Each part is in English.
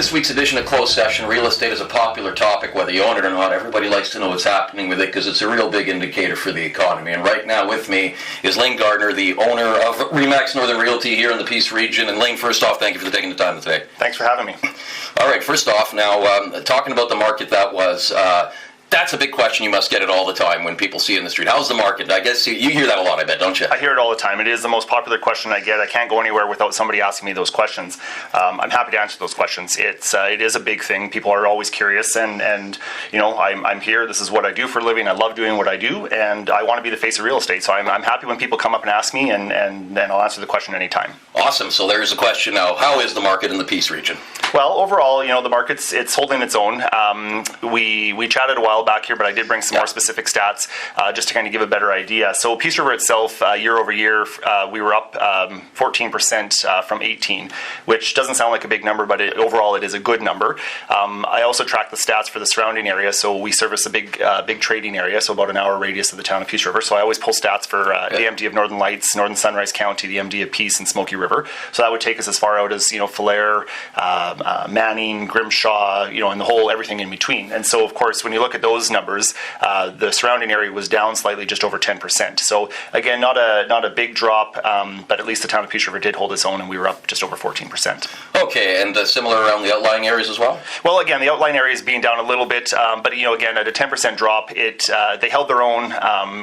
this week's edition of Closed Session, real estate is a popular topic, whether you own it or not. Everybody likes to know what's happening with it because it's a real big indicator for the economy. And right now with me is Layne Gardner, the owner of RE/MAX Northern Realty here in the Peace region. And Layne, first off, thank you for taking the time today. Thanks for having me. All right, first off, now talking about the market that was... that's a big question. You must get it all the time when people see it in the street. How's the market? I guess you hear that a lot, I bet, don't you? I hear it all the time. It is the most popular question I get. I can't go anywhere without somebody asking me those questions. I'm happy to answer those questions. It is a big thing. People are always curious, and you know, I'm here. This is what I do for a living. I love doing what I do, and I want to be the face of real estate. So I'm happy when people come up and ask me, and then I'll answer the question anytime. Awesome. So there's a question now. How is the market in the Peace region? Well, overall, you know, the market's holding its own. We chatted a while back here, but I did bring some more specific stats just to kind of give a better idea. So Peace River itself, year over year, we were up 14% from 18, which doesn't sound like a big number, but overall it is a good number. I also track the stats for the surrounding area. So we service a big trading area, so about an hour radius of the town of Peace River. So I always pull stats for the MD of Northern Lights, Northern Sunrise County, the MD of Peace, and Smoky River. So that would take us as far out as, you know, Falher, Manning, Grimshaw, you know, and the whole everything in between. And so, of course, when you look at those numbers, the surrounding area was down slightly, just over 10%. So again, not a big drop, but at least the town of Peace River did hold its own, and we were up just over 14%. Okay, and similar around the outlying areas as well? Well, again, the outlying areas being down a little bit, but you know, again, at a 10% drop, they held their own.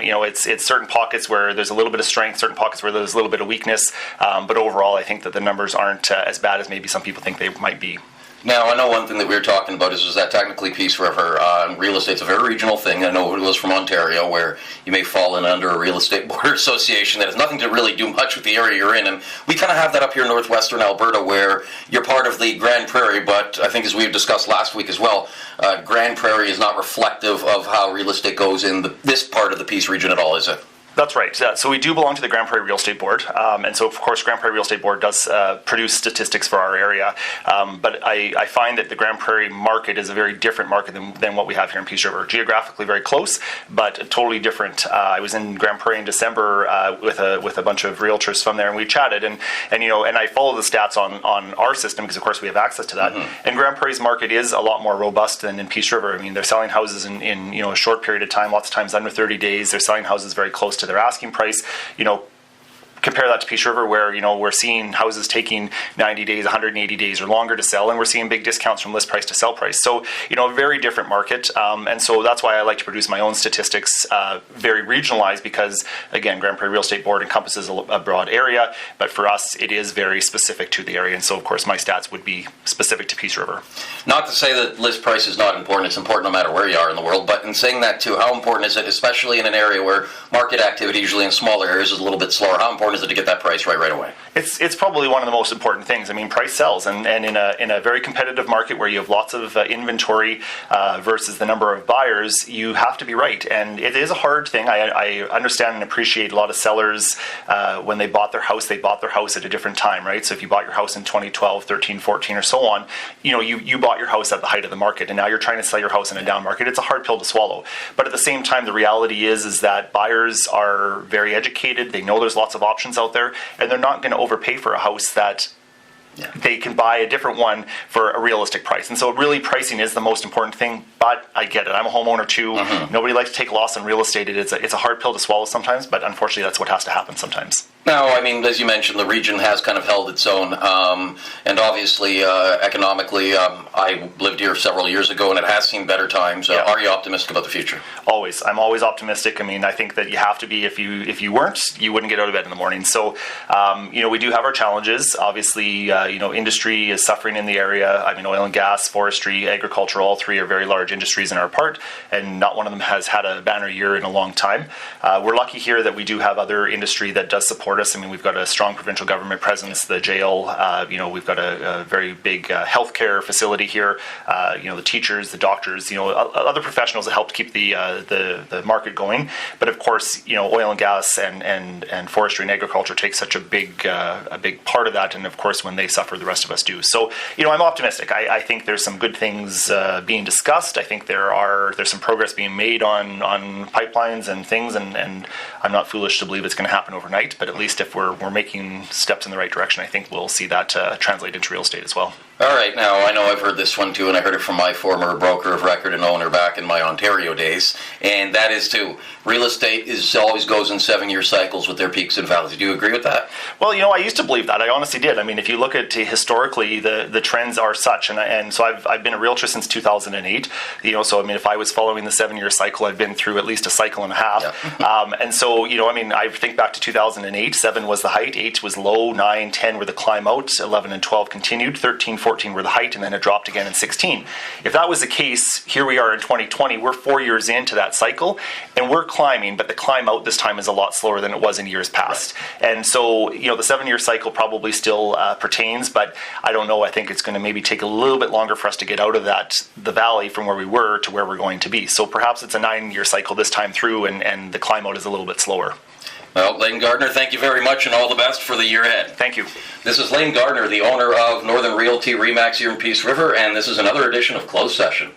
You know, it's certain pockets where there's a little bit of strength, certain pockets where there's a little bit of weakness, but overall, I think that the numbers aren't as bad as maybe some people think they might be. Now, I know one thing that we were talking about is that technically Peace River, real estate's a very regional thing. I know it was from Ontario, where you may fall in under a real estate board association that has nothing to really do much with the area you're in. And we kind of have that up here in northwestern Alberta, where you're part of the Grand Prairie, but I think as we've discussed last week as well, Grand Prairie is not reflective of how real estate goes in this part of the Peace region at all, is it? That's right. So we do belong to the Grand Prairie Real Estate Board, and so of course Grand Prairie Real Estate Board does produce statistics for our area. But I find that the Grand Prairie market is a very different market than what we have here in Peace River. Geographically very close, but totally different. I was in Grand Prairie in December with a bunch of realtors from there, and we chatted, and you know, and I follow the stats on our system because of course we have access to that. Mm-hmm. And Grand Prairie's market is a lot more robust than in Peace River. I mean, they're selling houses in you know, a short period of time, lots of times under 30 days. They're selling houses very close to their asking price. You know, compare that to Peace River, where, you know, we're seeing houses taking 90 days, 180 days or longer to sell, and we're seeing big discounts from list price to sell price. So, you know, a very different market, and so that's why I like to produce my own statistics, very regionalized, because again, Grand Prairie Real Estate Board encompasses a broad area, but for us it is very specific to the area, and so of course my stats would be specific to Peace River. Not to say that list price is not important, it's important no matter where you are in the world, but in saying that too, how important is it, especially in an area where market activity usually in smaller areas is a little bit slower, how important is it to get that price right away? It's probably one of the most important things. I mean, price sells, and in a very competitive market where you have lots of inventory versus the number of buyers, you have to be right, and it is a hard thing. I understand and appreciate a lot of sellers when they bought their house at a different time, right? So if you bought your house in 2012, 13, 14, or so on, you know, you bought your house at the height of the market, and now you're trying to sell your house in a down market. It's a hard pill to swallow, but at the same time, the reality is that buyers are very educated. They know there's lots of options out there, and they're not going to overpay for a house that they can buy a different one for a realistic price. And so really pricing is the most important thing, but I get it. I'm a homeowner too. Mm-hmm. Nobody likes to take a loss on real estate. It's a hard pill to swallow sometimes, but unfortunately that's what has to happen sometimes. Now, I mean, as you mentioned, the region has kind of held its own, and obviously economically, I lived here several years ago and it has seen better times. Are you optimistic about the future? Always. I'm always optimistic. I mean, I think that you have to be. If you weren't, you wouldn't get out of bed in the morning. So, you know, we do have our challenges. Obviously, you know, industry is suffering in the area. I mean, oil and gas, forestry, agriculture, all three are very large industries in our part, and not one of them has had a banner year in a long time. We're lucky here that we do have other industry that does support us. I mean, we've got a strong provincial government presence, the jail, you know, we've got a very big healthcare facility here, you know, the teachers, the doctors, you know, other professionals that help keep the market going. But of course, you know, oil and gas and forestry and agriculture take such a big part of that, and of course when they suffer, the rest of us do. So, you know, I'm optimistic. I think there's some good things being discussed. I think there's some progress being made on pipelines and things, and I'm not foolish to believe it's going to happen overnight, but at least if we're making steps in the right direction, I think we'll see that translate into real estate as well. All right, now I know I've heard this one too, and I heard it from my former broker of record and owner back in my Ontario days, and that is too, real estate always goes in 7-year cycles with their peaks and valleys. Do you agree with that? Well, I used to believe that. I honestly did. I mean, if you look at historically, the trends are such, and so I've been a realtor since 2008. So I mean, if I was following the 7-year cycle, I've been through at least a cycle and a half. Yeah. And so I mean, I think back to 2008. 7 was the height, 8 was low, 9, 10 were the climb out, 11 and 12 continued, 13, 14 were the height, and then it dropped again in 16. If that was the case, here we are in 2020. We're 4 years into that cycle, and we're climbing, but the climb out this time is a lot slower than it was in years past. Right. And so, the 7-year cycle probably still pertains, but I don't know. I think it's going to maybe take a little bit longer for us to get out of the valley from where we were to where we're going to be. So perhaps it's a 9-year cycle this time through, and the climb out is a little bit slower. Well, Layne Gardner, thank you very much, and all the best for the year ahead. Thank you. This is Layne Gardner, the owner of Northern Realty RE/MAX here in Peace River, and this is another edition of Closed Session.